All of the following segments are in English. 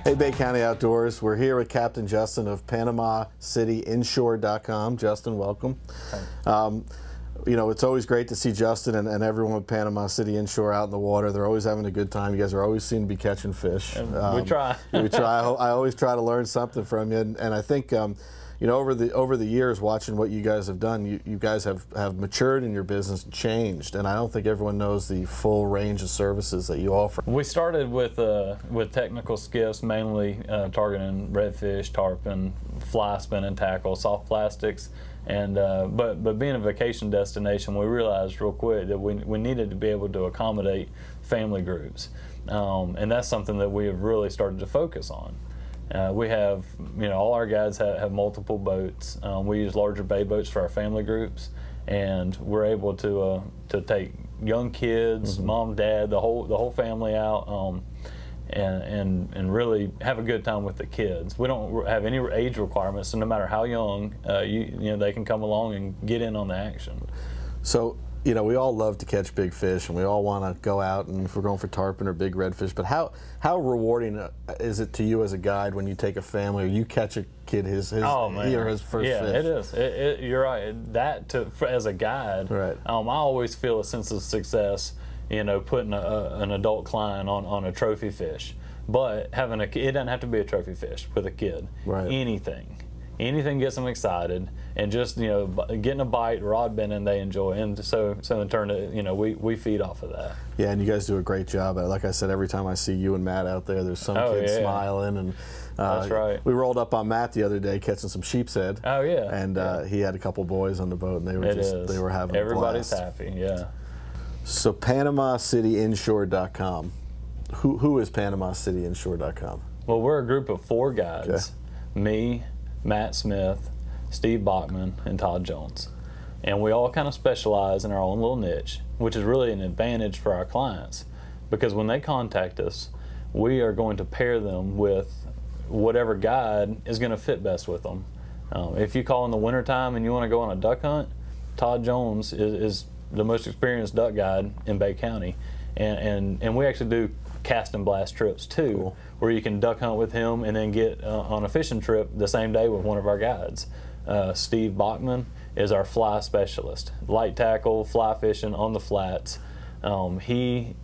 Hey, Bay County Outdoors. We're here with Captain Justin of Panama City Inshore.com. Justin, welcome. You know, it's always great to see Justin and everyone with Panama City Inshore out in the water. They're always having a good time. You guys are always seem to be catching fish. We try. We try. I always try to learn something from you, and I think you know, over the years, watching what you guys have done, you guys have matured in your business and changed, and I don't think everyone knows the full range of services that you offer. We started with technical skiffs, mainly targeting redfish, tarpon, fly spinning tackle, soft plastics, and but being a vacation destination, we realized real quick that we needed to be able to accommodate family groups, and that's something that we have really started to focus on. We have, you know, all our guides have multiple boats. We use larger bay boats for our family groups, and we're able to take young kids, mom, dad, the whole family out, and really have a good time with the kids. We don't have any age requirements, so no matter how young, you know, they can come along and get in on the action. So, you know, we all love to catch big fish, and we all want to go out, and if we're going for tarpon or big redfish, but how rewarding is it to you as a guide when you take a family or you catch a kid his first fish? Yeah, it is. You're right. That as a guide, right. I always feel a sense of success, you know, putting an adult client on a trophy fish. But having it doesn't have to be a trophy fish with a kid. Right. Anything gets them excited, and just, you know, getting a bite, rod bending, they enjoy, and so in turn, you know, we feed off of that. Yeah, and you guys do a great job. Like I said, every time I see you and Matt out there, there's some kid smiling, and that's right. We rolled up on Matt the other day catching some sheep's head. Oh yeah, and he had a couple boys on the boat, and they were having everybody's a blast. Happy. Yeah. So PanamaCityInshore.com. Who is PanamaCityInshore.com? Well, we're a group of 4 guides. Okay. Me, Matt Smith, Steve Bachman, and Todd Jones. And we all kind of specialize in our own little niche, which is really an advantage for our clients, because when they contact us, we are going to pair them with whatever guide is going to fit best with them. If you call in the wintertime and you want to go on a duck hunt, Todd Jones is the most experienced duck guide in Bay County. And we actually do cast and blast trips too, cool, where you can duck hunt with him and then get on a fishing trip the same day with one of our guides. Steve Bachman is our fly specialist, light tackle, fly fishing on the flats. He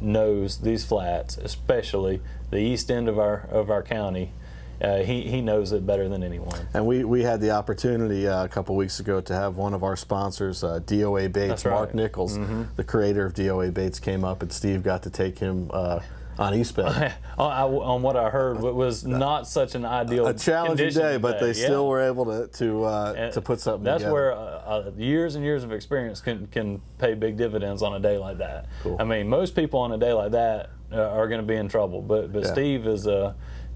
knows these flats, especially the east end of our county. He knows it better than anyone. And we had the opportunity a couple weeks ago to have one of our sponsors, DOA Baits, right. Mark Nichols, the creator of DOA Baits, came up, and Steve got to take him on East Bay. On what I heard, it was not such an ideal, a challenging day, but they still were able to put something that's together. That's where years and years of experience can pay big dividends on a day like that. Cool. I mean, most people on a day like that are going to be in trouble, but yeah. Steve is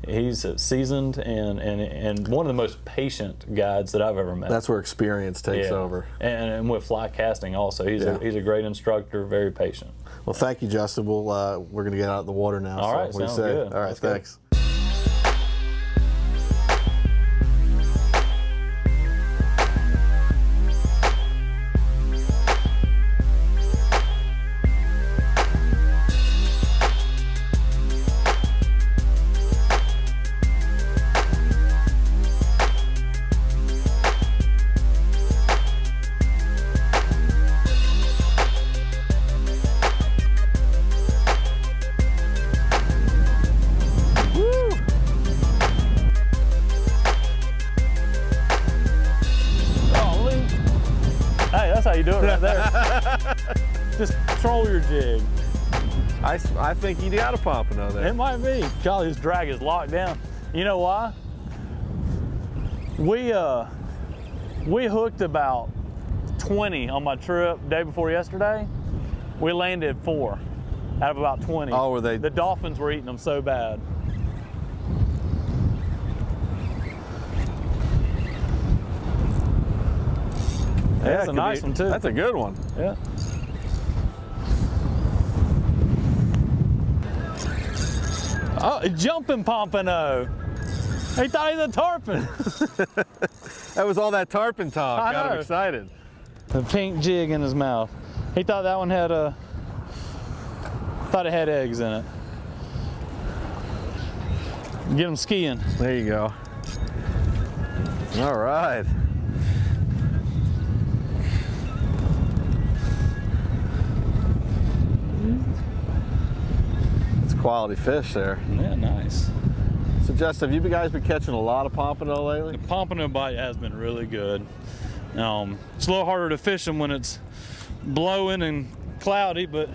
he's seasoned and one of the most patient guides that I've ever met. That's where experience takes over. And with fly casting also, he's a great instructor, very patient. Well, thank you, Justin. We're going to get out of the water now. All right, what do you sounds say? good. All right, Let's thanks. Go. That's how you do it right there. Just control your jig. I think you got a pompano there. It might be. Golly, his drag is locked down. You know why? We hooked about 20 on my trip day before yesterday. We landed 4 out of about 20. Oh, were they? The dolphins were eating them so bad. Yeah, that's a nice one too. That's a good one. Yeah. Oh, jumping pompano. He thought he was a tarpon. That was all that tarpon talk. Got him excited. The pink jig in his mouth. He thought that one had thought it had eggs in it. Get them skiing. There you go. All right. It's quality fish there. Yeah, nice. So Justin, have you guys been catching a lot of pompano lately? The pompano bite has been really good. It's a little harder to fish them when it's blowing and cloudy, but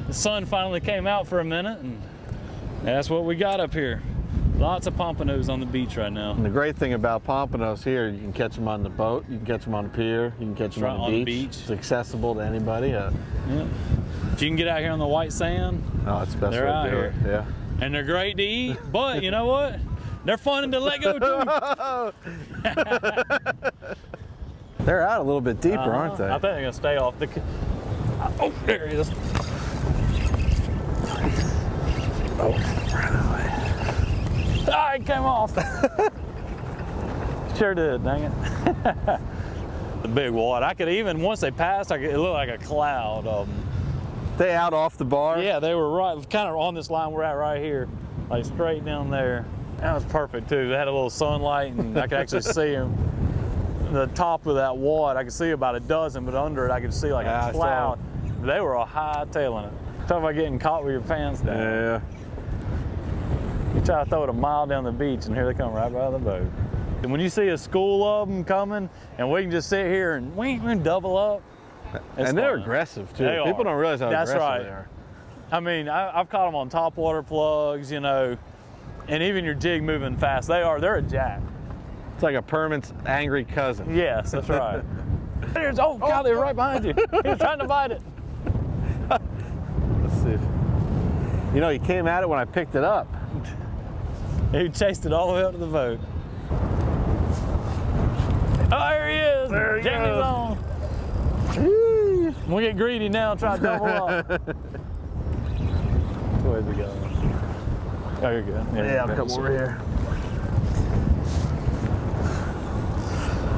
the sun finally came out for a minute, and that's what we got up here. Lots of pompanos on the beach right now. And the great thing about pompanos here, you can catch them on the boat, you can catch them on the pier, you can catch them on the beach. It's accessible to anybody. Yeah. If you can get out here on the white sand, oh, it's the best way to do it. Yeah. And they're great to eat, but you know what? They're fun to let go too. They're out a little bit deeper, aren't they? I think they're gonna stay off the. Oh, there he is. Oh, ran away. Ah, it came off. Sure did, dang it. The big wad. I could even, once they passed, it looked like a cloud of them. They out off the bar? Yeah, they were right, kind of on this line we're at right here, like straight down there. That was perfect too. They had a little sunlight, and I could actually see them. The top of that wad, I could see about a dozen, but under it, I could see like a cloud. They were a high tailing it. Talk about getting caught with your pants down. Yeah. You try to throw it a mile down the beach, and here they come right by the boat. And when you see a school of them coming, and we can just sit here and we double up. And they're aggressive too. People don't realize how aggressive they are. I mean, I've caught them on top water plugs, you know, and even your jig moving fast. They're a jack. It's like a permanent angry cousin. Yes, that's right. Oh God, they're right behind you. He was trying to bite it. Let's see. You know, he came at it when I picked it up. He chased it all the way up to the boat. Oh, there he is. There he Jamie's goes. on. We'll get greedy now, try to double up. Where's he going? Oh, you're good. Yeah, I'll come over here.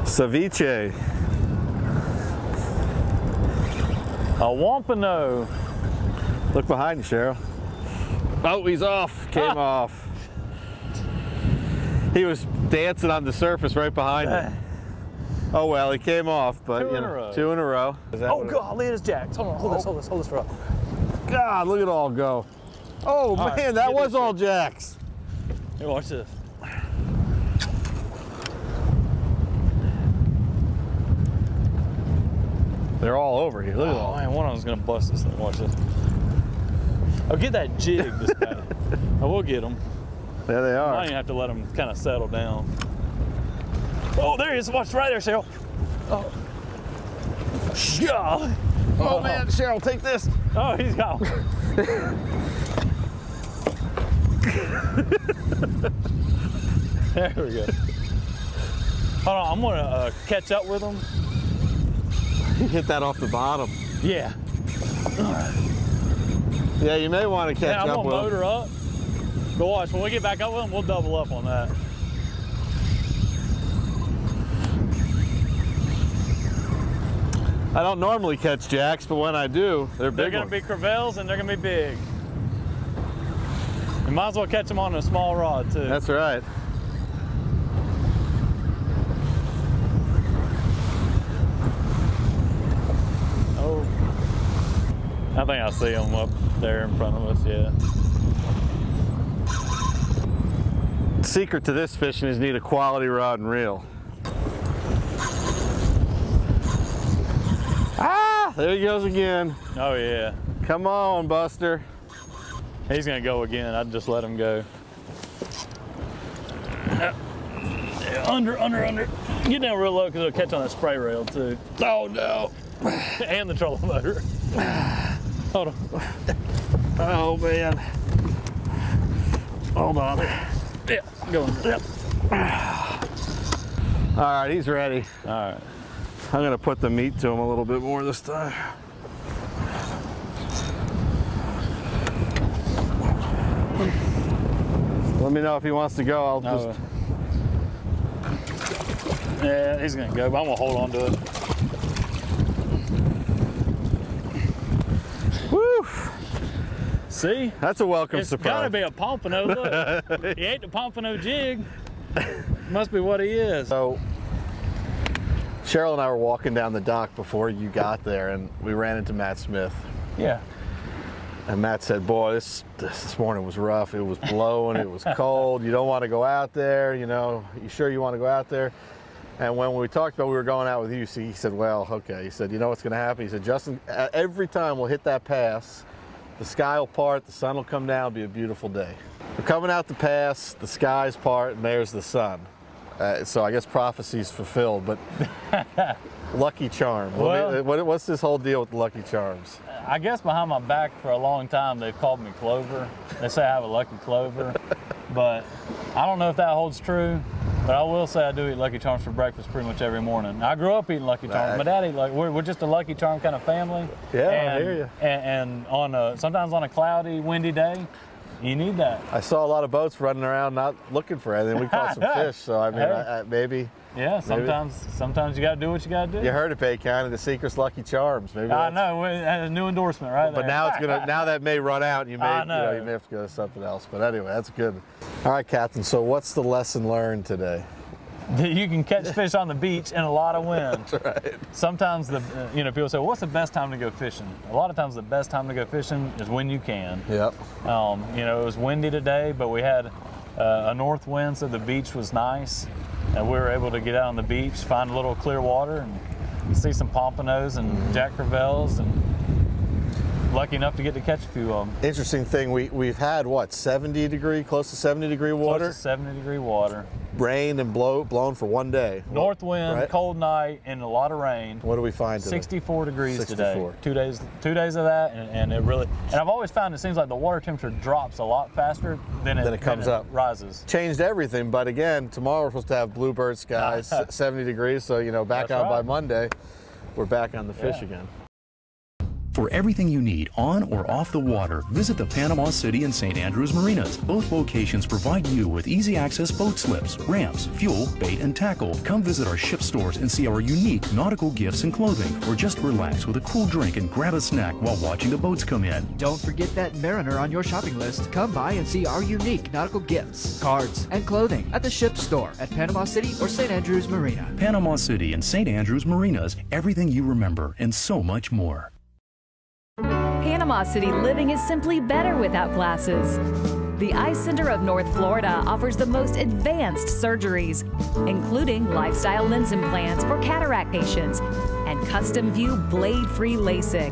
Ceviche. A wampano. Look behind you, Cheryl. Oh, he's off. Came off. He was dancing on the surface right behind him. Oh well, he came off, but two in a row. 2 in a row. Oh God, look at his jacks. Hold on, hold this rope. God, look at it all go. Oh man, right, that was all jacks. Here, watch this. They're all over here. Look at all. Oh man, one of them's gonna bust this thing. Watch this. Oh, get that jig this time. I will get them. There they are. I don't even have to let them kind of settle down. Oh, there he is. Watch right there, Cheryl. Oh. God. Oh man, Cheryl, take this. Oh, he's got one. There we go. Hold on, I'm gonna catch up with him. You hit that off the bottom. Yeah. Yeah, you may want to catch I'm up gonna with him. motor up. But watch, when we get back up with him, we'll double up on that. I don't normally catch jacks, but when I do, they're big. They're gonna be crevalles and they're gonna be big. You might as well catch them on a small rod too. That's right. Oh, I think I see them up there in front of us. Yeah. The secret to this fishing is you need a quality rod and reel. Ah, there he goes again. Oh yeah. Come on, Buster. He's gonna go again. I'd just let him go. Yeah, under. Get down real low because it'll catch on that spray rail too. Oh no. And the trolling motor. Hold on. Oh man. Hold on. Yeah, going. Yep. All right, he's ready. All right. I'm gonna put the meat to him a little bit more this time. Let me know if he wants to go. I'll just. Yeah, he's gonna go, but I'm gonna hold on to it. Woo! See? That's a welcome It's surprise. gotta be a pompano. Look, he ate the pompano jig. Must be what he is. So, Cheryl and I were walking down the dock before you got there, and we ran into Matt Smith. Yeah. And Matt said, boy, this morning was rough. It was blowing, it was cold. You don't want to go out there, you know. You sure you want to go out there? And when we talked about we were going out with you, he said, well, okay. He said, you know what's going to happen? He said, Justin, every time we'll hit that pass, the sky will part, the sun will come down, it'll be a beautiful day. We're coming out the pass, the sky's part, and there's the sun. So I guess prophecy's fulfilled, but Lucky Charm. Well, What's this whole deal with the Lucky Charms? I guess behind my back for a long time they've called me Clover. They say I have a lucky clover, but I don't know if that holds true. But I will say I do eat Lucky Charms for breakfast pretty much every morning. I grew up eating Lucky Charms. My dad ate we're just a Lucky Charm kind of family. Yeah, I hear you. And on sometimes on a cloudy, windy day, you need that. I saw a lot of boats running around not looking for anything. We caught some fish, so I mean, maybe. Yeah, sometimes you got to do what you got to do. You heard it, Bay County, the secret's Lucky Charms. Maybe I know, a new endorsement right there. But now now that may run out, you may have to go to something else. But anyway, that's good. All right, Captain. So what's the lesson learned today? You can catch fish on the beach in a lot of wind. That's right. Sometimes people say, well, what's the best time to go fishing? A lot of times the best time to go fishing is when you can. Yep. It was windy today, but we had a north wind, so the beach was nice. And we were able to get out on the beach, find a little clear water, and see some pompanos and jack crevalles, and lucky enough to get to catch a few of them. Interesting thing, we've had what, close to 70 degree water? Close to 70 degree water. Rained and blown for one day. North wind, right? Cold night, and a lot of rain. What do we find today? 64 degrees 64. today. 2 days of that, and it really. And I've always found it seems like the water temperature drops a lot faster than it comes up. Rises. Changed everything, but again, tomorrow we're supposed to have bluebird skies, 70 degrees. So back on by Monday, we're back on the fish again. For everything you need on or off the water, visit the Panama City and St. Andrews Marinas. Both locations provide you with easy access boat slips, ramps, fuel, bait, and tackle. Come visit our ship stores and see our unique nautical gifts and clothing, or just relax with a cool drink and grab a snack while watching the boats come in. Don't forget that Mariner on your shopping list. Come by and see our unique nautical gifts, cards, and clothing at the ship store at Panama City or St. Andrews Marina. Panama City and St. Andrews Marinas, everything you remember and so much more. Panama City living is simply better without glasses. The Eye Center of North Florida offers the most advanced surgeries, including lifestyle lens implants for cataract patients and custom view blade-free LASIK.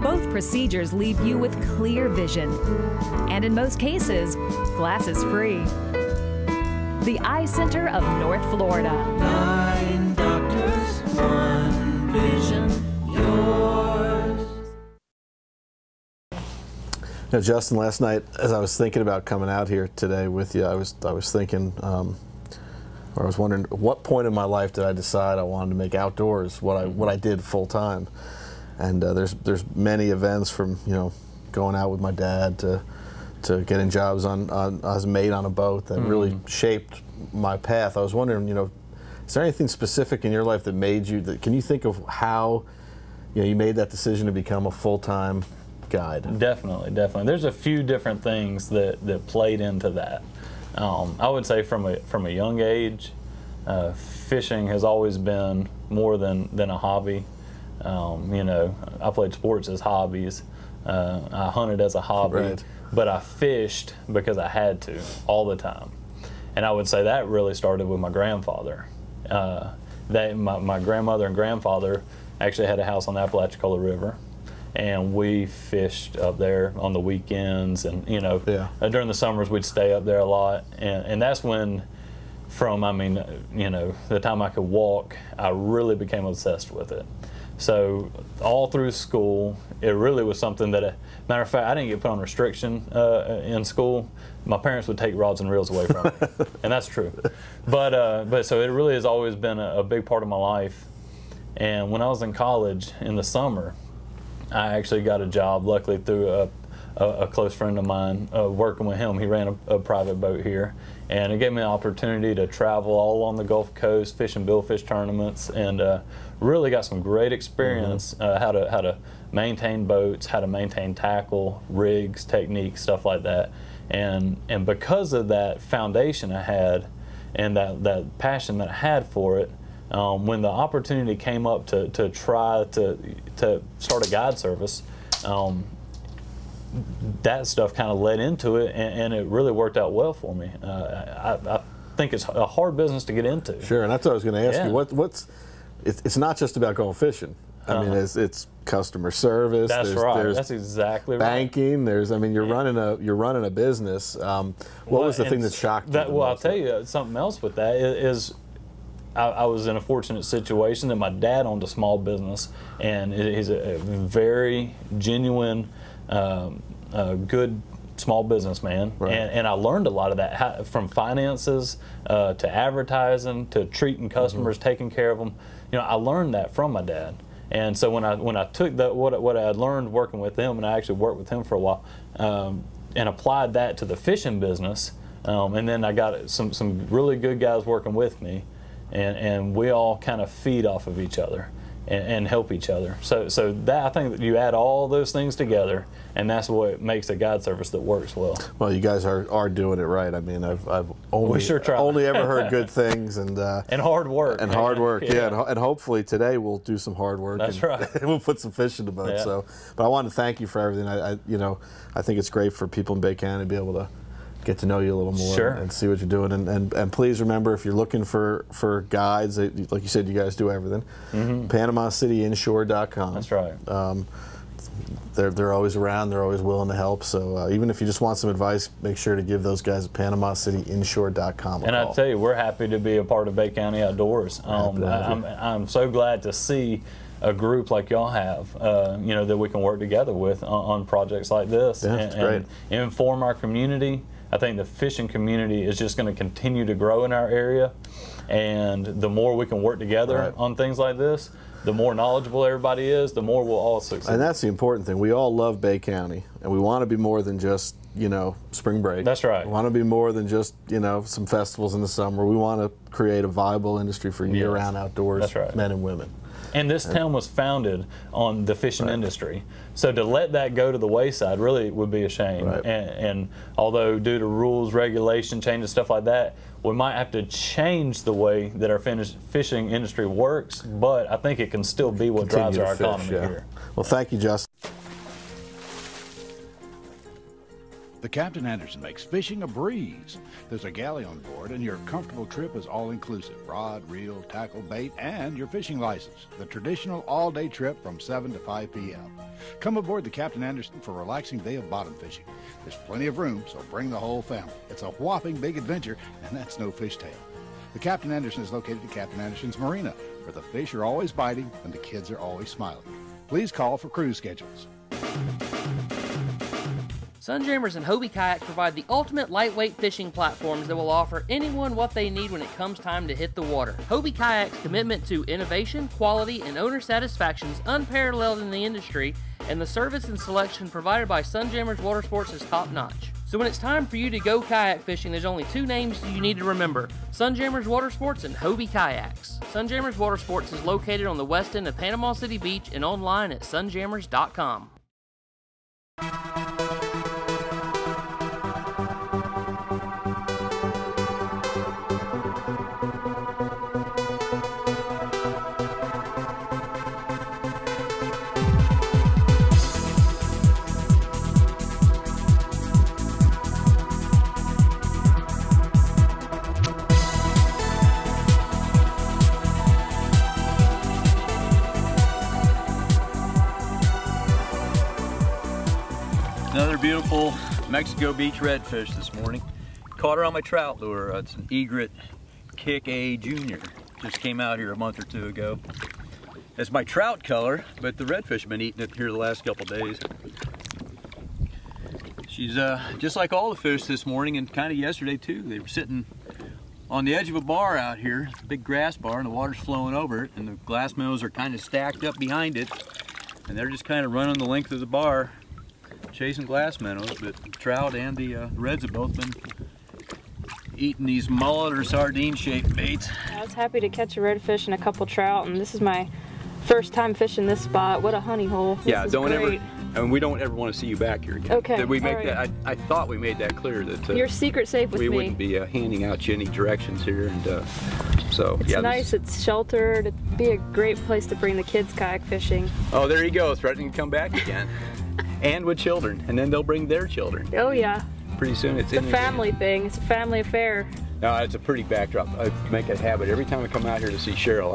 Both procedures leave you with clear vision, and in most cases, glasses-free. The Eye Center of North Florida. 9 doctors, 1 vision, yours. Justin, last night as I was thinking about coming out here today with you, I was thinking, or I was wondering, at what point in my life did I decide I wanted to make outdoors what I did full time? And there's many events from going out with my dad to getting jobs on as a mate on a boat that really shaped my path. I was wondering, is there anything specific in your life that made you? Can you think of how you made that decision to become a full-time guide? Definitely. There's a few different things that played into that. I would say from a young age, fishing has always been more than a hobby. I played sports as hobbies. I hunted as a hobby, right. But I fished because I had to all the time. And I would say that really started with my grandfather. My grandmother and grandfather actually had a house on the Apalachicola River. And we fished up there on the weekends, and during the summers we'd stay up there a lot. And that's when, the time I could walk, I really became obsessed with it. So all through school, it really was something that, matter of fact, I didn't get put on restriction in school. My parents would take rods and reels away from me, and that's true. But so it really has always been a big part of my life. And when I was in college in the summer, I actually got a job, luckily through a close friend of mine, working with him. He ran a private boat here, and it gave me an opportunity to travel all along the Gulf Coast, fish in billfish tournaments, and really got some great experience how to maintain boats, how to maintain tackle, rigs, techniques, stuff like that. And because of that foundation I had and that passion that I had for it, when the opportunity came up to try to start a guide service, that stuff kind of led into it, and it really worked out well for me. I think it's a hard business to get into. Sure, and that's what I was going to ask you. It's not just about going fishing. I mean, it's customer service. That's right. That's exactly banking. right. I mean, you're running a business. What was the thing that shocked you? Well, I'll tell you something else with that is I was in a fortunate situation that my dad owned a small business, and he's a very genuine, good small businessman, right. and I learned a lot of that, from finances to advertising to treating customers, taking care of them. You know, I learned that from my dad, and so when I took what I had learned working with him, and I actually worked with him for a while, and applied that to the fishing business, and then I got some really good guys working with me, and we all kind of feed off of each other and help each other. So that, I think that you add all those things together, and that's what makes a guide service that works well. Well, you guys are doing it right. I mean, I've we sure try. only ever heard good things, and hard work. And hard work, yeah. And hopefully today we'll do some hard work. That's right. And we'll put some fish in the boat. Yeah. So, but I want to thank you for everything. I think it's great for people in Bay County to be able to get to know you a little more, sure. and see what you're doing. And please remember, if you're looking for guides, like you said, you guys do everything. PanamaCityInshore.com. That's right. They're always around. They're always willing to help. So even if you just want some advice, make sure to give those guys at PanamaCityInshore.com a and call. I tell you, we're happy to be a part of Bay County Outdoors. I'm so glad to see a group like y'all have, that we can work together with on projects like this, and inform our community. I think the fishing community is just going to continue to grow in our area, and the more we can work together on things like this, the more knowledgeable everybody is, the more we'll all succeed. And that's the important thing. We all love Bay County, and we want to be more than just, spring break. That's right. We want to be more than just, some festivals in the summer. We want to create a viable industry for year-round outdoors, That's right. men and women. And this town was founded on the fishing industry. So to let that go to the wayside really would be a shame. Right. And although due to rules, regulation, changes, stuff like that, we might have to change the way that our fishing industry works, but I think it can still be what drives our economy here. Well, thank you, Justin. The Captain Anderson makes fishing a breeze. There's a galley on board, and your comfortable trip is all-inclusive. Rod, reel, tackle, bait, and your fishing license. The traditional all-day trip from 7 to 5 p.m. Come aboard the Captain Anderson for a relaxing day of bottom fishing. There's plenty of room, so bring the whole family. It's a whopping big adventure, and that's no fishtail. The Captain Anderson is located at Captain Anderson's Marina, where the fish are always biting and the kids are always smiling. Please call for cruise schedules. Sunjammers and Hobie Kayaks provide the ultimate lightweight fishing platforms that will offer anyone what they need when it comes time to hit the water. Hobie Kayaks' commitment to innovation, quality, and owner satisfaction is unparalleled in the industry, and the service and selection provided by Sunjammers Watersports is top-notch. So when it's time for you to go kayak fishing, there's only two names you need to remember: Sunjammers Watersports and Hobie Kayaks. Sunjammers Watersports is located on the west end of Panama City Beach and online at sunjammers.com. Another beautiful Mexico Beach redfish this morning. Caught her on my trout lure. It's an egret Kick A Junior. Just came out here a month or two ago. It's my trout color, but the redfish have been eating it here the last couple days. She's just like all the fish this morning, and kind of yesterday too. They were sitting on the edge of a bar out here, a big grass bar, and the water's flowing over it, and the glass minnows are kind of stacked up behind it, and they're just kind of running the length of the bar chasing glass minnows. But the trout and the reds have both been eating these mullet or sardine shaped baits. I was happy to catch a redfish and a couple trout, and this is my first time fishing this spot. What a honey hole. This Yeah, is don't great. ever, and we don't ever want to see you back here again. Okay, Did we make all that? I thought we made that clear that Your secret safe with we me. wouldn't be handing out you any directions here, and so It's yeah. nice, it's sheltered. It'd be a great place to bring the kids kayak fishing. Oh, there you go, threatening to come back again. And with children, and then they'll bring their children. Oh yeah. Pretty soon it's It's a family thing. It's a family affair. No, it's a pretty backdrop. I make a habit every time I come out here to see Cheryl.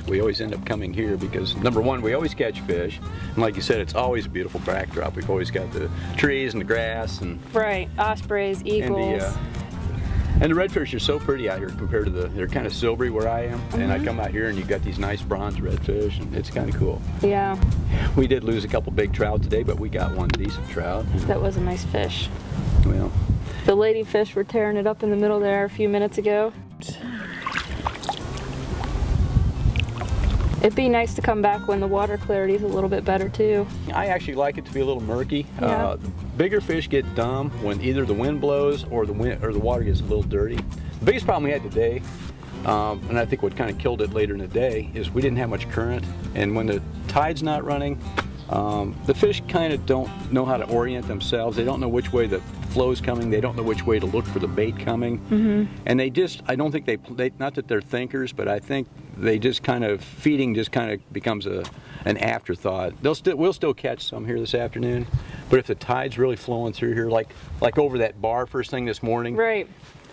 We always end up coming here because number one, we always catch fish, and like you said, it's always a beautiful backdrop. We've always got the trees and the grass and right, ospreys, eagles. And the redfish are so pretty out here compared to they're kind of silvery where I am, and I come out here and you've got these nice bronze redfish, and it's kind of cool. Yeah. We did lose a couple big trout today, but we got one decent trout. That was a nice fish. Well, the ladyfish were tearing it up in the middle there a few minutes ago. It'd be nice to come back when the water clarity is a little bit better too. I actually like it to be a little murky. Yeah. Bigger fish get dumb when either the wind blows or the water gets a little dirty. The biggest problem we had today, and I think what kind of killed it later in the day, is we didn't have much current, and when the tide's not running, the fish kind of don't know how to orient themselves. They don't know which way the flow's coming. They don't know which way to look for the bait coming. And they just, I don't think they, not that they're thinkers, but I think they just kind of, feeding just kind of becomes an afterthought. We'll still catch some here this afternoon, but if the tide's really flowing through here, like over that bar first thing this morning, right,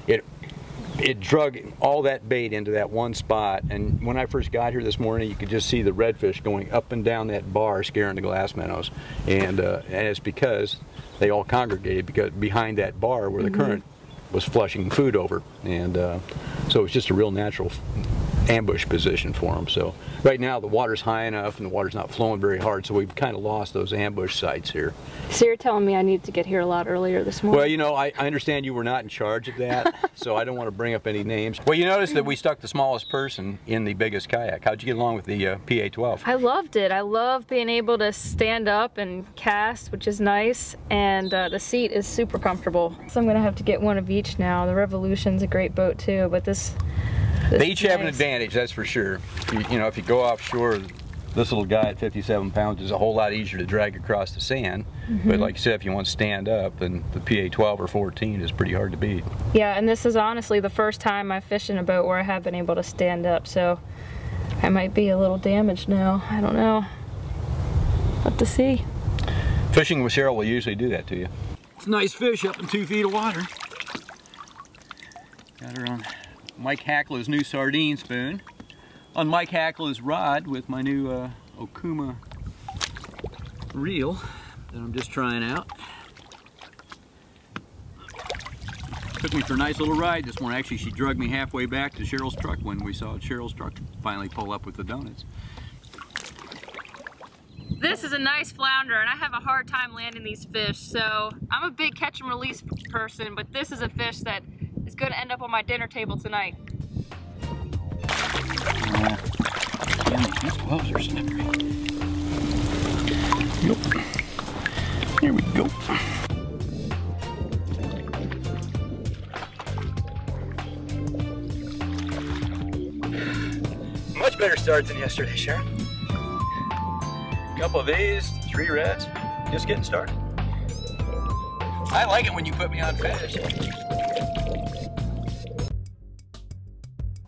it drug all that bait into that one spot, and when I first got here this morning, you could just see the redfish going up and down that bar scaring the glass minnows, and it's because they all congregated behind that bar where the current was flushing food over, and so it's just a real natural ambush position for them. So right now the water's high enough and the water's not flowing very hard, so we've kind of lost those ambush sites here. So you're telling me I need to get here a lot earlier this morning? Well, you know, I understand you were not in charge of that, so I don't want to bring up any names. Well, you noticed that we stuck the smallest person in the biggest kayak. How'd you get along with the PA-12? I loved it. I love being able to stand up and cast, which is nice, and the seat is super comfortable. So I'm gonna have to get one of each now. The Revolution's a great boat too, but this they each have an advantage, that's for sure. You know, if you go offshore, this little guy at 57 pounds is a whole lot easier to drag across the sand. But like you said, if you want to stand up, then the PA-12 or 14 is pretty hard to beat. Yeah, and this is honestly the first time I've fished in a boat where I have been able to stand up, so I might be a little damaged now. I don't know. Have to see. Fishing with Cheryl will usually do that to you. It's a nice fish up in 2 feet of water. Got her on Mike Hackla's new sardine spoon, on Mike Hackla's rod with my new Okuma reel that I'm just trying out. Took me for a nice little ride this morning. Actually, she dragged me halfway back to Cheryl's truck when we saw Cheryl's truck finally pull up with the donuts. This is a nice flounder, and I have a hard time landing these fish, so I'm a big catch and release person, but this is a fish that is going to end up on my dinner table tonight. These gloves are slippery. Yep. Here we go. Much better start than yesterday, Sharon. A couple of these, 3 reds, just getting started. I like it when you put me on fish.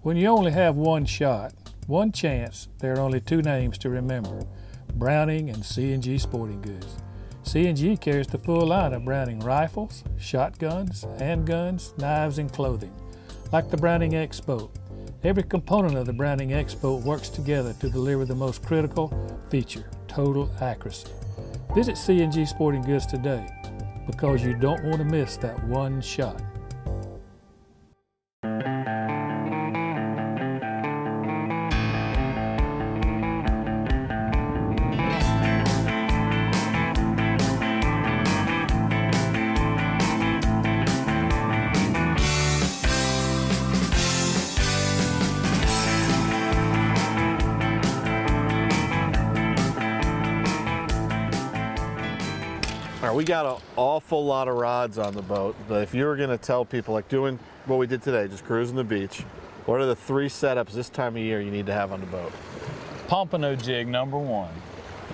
When you only have one shot, one chance, there are only 2 names to remember: Browning and C&G Sporting Goods. C&G carries the full line of Browning rifles, shotguns, handguns, knives, and clothing. Like the Browning X-Boat, every component of the Browning X-Boat works together to deliver the most critical feature: total accuracy. Visit C&G Sporting Goods today, because you don't want to miss that one shot. We got an awful lot of rods on the boat, but if you were going to tell people, like doing what we did today, just cruising the beach, what are the 3 setups this time of year you need to have on the boat? pompano jig, #1.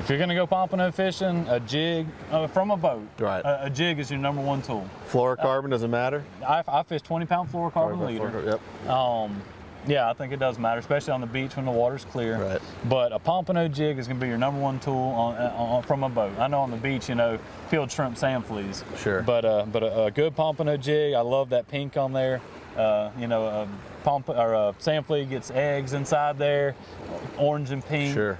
If you're gonna go pompano fishing, a jig from a boat, right? A jig is your #1 tool. Fluorocarbon doesn't matter. I fish 20-pound fluorocarbon leader. Yep. Yeah, I think it does matter, especially on the beach when the water's clear. Right. But a pompano jig is going to be your #1 tool from a boat. I know on the beach, you know, field shrimp, sand fleas. Sure. But a good pompano jig, I love that pink on there. You know, a sand flea gets eggs inside there, orange and pink. Sure.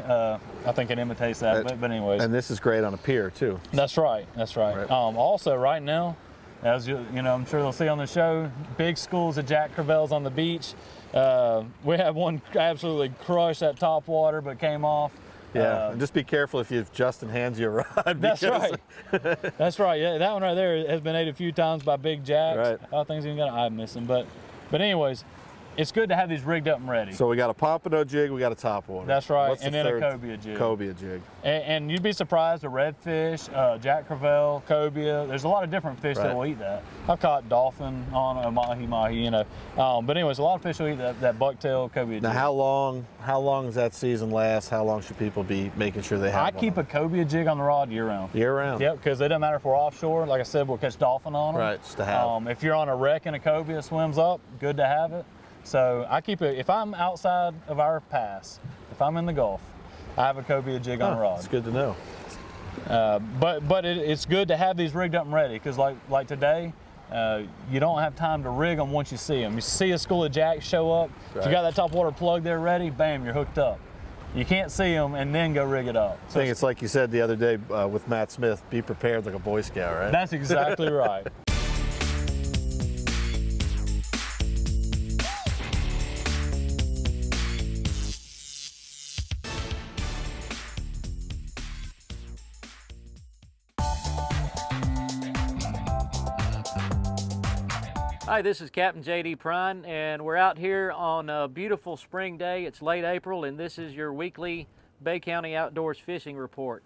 I think it imitates that. But anyways. And this is great on a pier too. That's right. That's right. Also, right now, as you know, I'm sure they'll see on the show, big schools of Jack Crevalles on the beach. We had one absolutely crush that top water, but came off. Yeah, and just be careful if Justin hands you a rod. That's right. That's right. Yeah, that one right there has been ate a few times by big jacks. Right. I think he's even got an eye missing. But anyways, it's good to have these rigged up and ready. So we got a pompano jig, we got a top water. That's right, What's and the then third? a cobia jig. Cobia jig. And you'd be surprised, a redfish, Jack Crevalle, cobia. There's a lot of different fish that will eat that. I've caught dolphin on a mahi, you know. But anyways, a lot of fish will eat that bucktail cobia jig. Now, how long does that season last? How long should people be making sure they have I keep a cobia jig on the rod year round. Year round? Yep, because it doesn't matter if we're offshore. Like I said, we'll catch dolphin on them. Right, just to have. If you're on a wreck and a cobia swims up, good to have it. So I keep it, if I'm outside of our pass, if I'm in the Gulf, I have a cobia jig on a rod. It's good to know. But it's good to have these rigged up and ready, because like today, you don't have time to rig them once you see them. You see a school of jacks show up, if you got that top water plug there ready, bam, you're hooked up. You can't see them and then go rig it up. So I think it's like you said the other day with Matt Smith, be prepared like a Boy Scout, right? That's exactly right. Hi, this is Captain J.D. Prine, and we're out here on a beautiful spring day. It's late April, and this is your weekly Bay County Outdoors Fishing Report.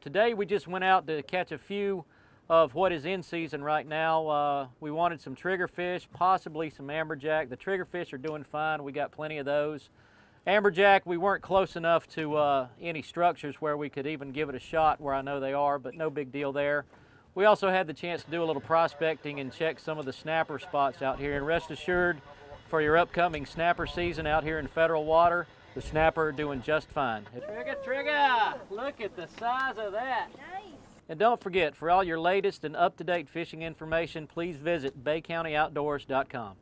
Today we just went out to catch a few of what is in season right now. We wanted some triggerfish, possibly some amberjack. The triggerfish are doing fine. We got plenty of those. Amberjack, we weren't close enough to any structures where we could even give it a shot where I know they are, but no big deal there. We also had the chance to do a little prospecting and check some of the snapper spots out here. And rest assured, for your upcoming snapper season out here in federal water, the snapper are doing just fine. Trigger! Look at the size of that. Nice. And don't forget, for all your latest and up-to-date fishing information, please visit BayCountyOutdoors.com.